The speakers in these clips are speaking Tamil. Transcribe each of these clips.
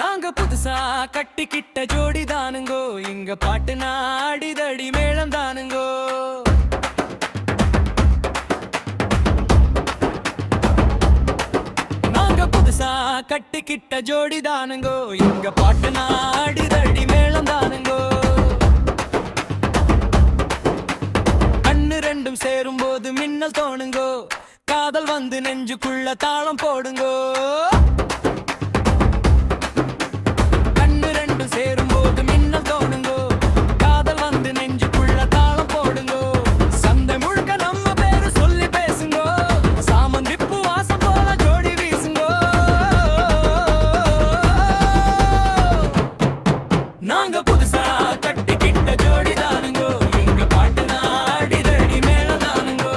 நாங்க புதுசா கட்டிக்கிட்ட ஜோடி தானுங்கோ, இங்க பாட்டு நாடிதடி மேளம் தானுங்கோ. நாங்க புதுசா கட்டிக்கிட்ட ஜோடி தானுங்கோ, இங்க பாட்டு நாடிதடி மேளம் தானுங்கோ. கண்ணு ரெண்டும் சேரும் போது மின்னல் தோணுங்கோ, காதல் வந்து நெஞ்சுக்குள்ள தாளம் போடுங்கோ. சேரும்போது மின்னல் தோணுங்கோ, காதல் வந்து நெஞ்சுக்குள்ள தாளம் போடுங்கோ. சந்தை முழுக்க நம்ம பேரு சொல்லி பேசுங்கோ, சாமந்திப்பு வாசம் போல ஜோடி வீசுங்கோ. நாங்க புதுசா கட்டிக்கிட்ட ஜோடி தானுங்கோ, எங்க பாட்டு நாடிதடி மேளம் தானுங்கோ.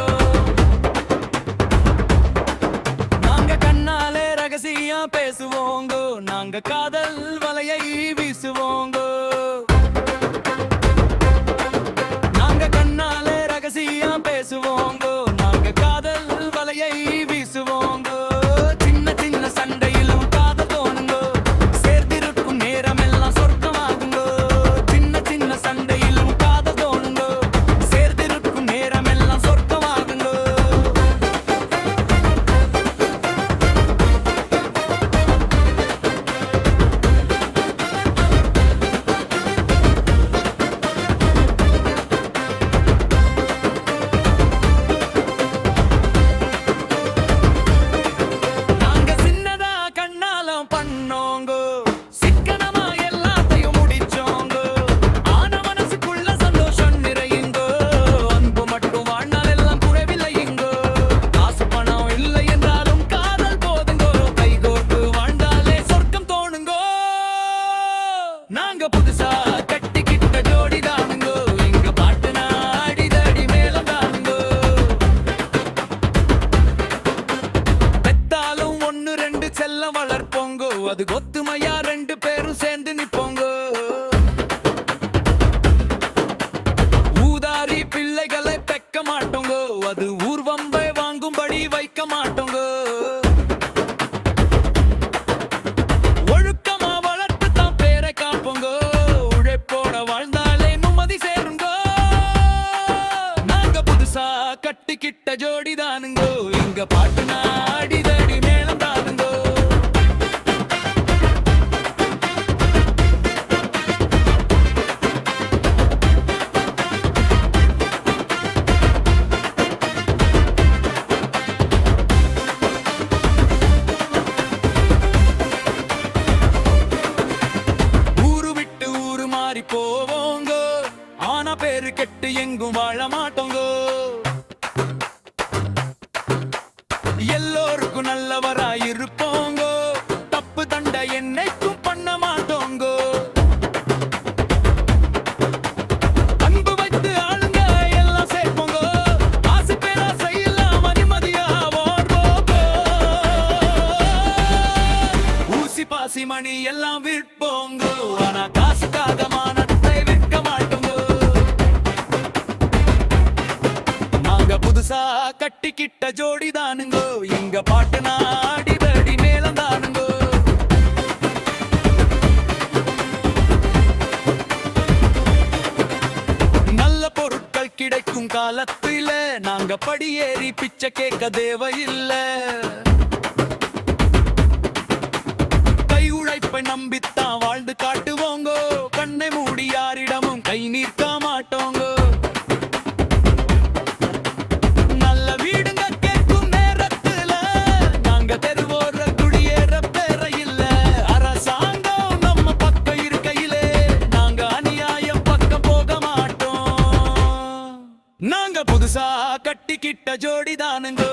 நாங்க கண்ணாலே ரகசியம் பேசுவோங்கோ, நாங்க காதல் வலையை வீசுவோங்கோ. நாங்க கண்ணாலே ரகசியம் பேசுவோங்கோ, நாங்க காதல் வலையை வீசுவோங்கோ. சின்ன சின்ன சண்டையிலும் காதல் தோணுங்கோ, சேர்ந்திருக்கும் நேரம் எல்லாம் சொர்க்கமாகுங்கோ. சின்ன சின்ன சண்டையிலும் காதல் தோணுங்கோ, சேர்ந்திருக்கும் நேரம் எல்லாம் சொர்க்கமாகுங்கோ. நாங்க புதுசா கட்டிக்கிட்ட ஜோடி தானுங்கோ, எங்க பாட்டு நாடிதடி மேளம் தானுங்கோ. பெத்தாலும் ஒன்னு ரெண்டு செல்லம் வளர்ப்போங்கோ, அது ஒத்துமையா ரெண்டு பேரும் சேர்ந்து நிப்போங்கோ. ஊதாரி பிள்ளைகளை பெக்க மாட்டோங்கோ, அது ஊர்வம்பை வாங்கும்படி வைக்க மாட்டோங்கோ. கட்டிக்கிட்ட ஜோடி தானுங்கோ, இங்க பாட்டு நாடிதடி மேளம் தானுங்கோ. ஊரு விட்டு ஊரு மாறி போவோங்கோ, ஆனா பேரு கெட்டு எங்கும் வாழ மாட்டோங்கோ. எல்லோருக்கும் நல்லவராயிருப்போங்கோ, தப்பு தண்டை என்னைக்கும் பண்ண மாட்டோங்கோ. அன்பு வைத்து ஆளுங்க எல்லாம் சேர்ப்போங்கோ, ஆசை பேராசை இல்லாம நிம்மதியா வாழ்வோங்கோ. ஊசி பாசி மணி எல்லாம் விற்போங்கோ, ஆனா காசுக்காக மானத்தை விற்க மாட்டோங்கோ. நாங்க புதுசா கட்டிக்கிட்ட ஜோடி தானுங்கோ, எங்க பாட்டு நாடிதடி மேளம் தானுங்கோ. நல்ல பொருட்கள் கிடைக்கும் காலத்தில நாங்க படியேறி பிச்சை கேட்க தேவையில்லை. கை உழைப்பை நம்பித்தான் வாழ்ந்து காட்டுவோங்கோ, கண்ணை மூடி யாரிடமும் கை நீர்க்க மாட்டோங்கோ. நாங்க புதுசா கட்டிக்கிட்ட ஜோடி தானுங்கோ,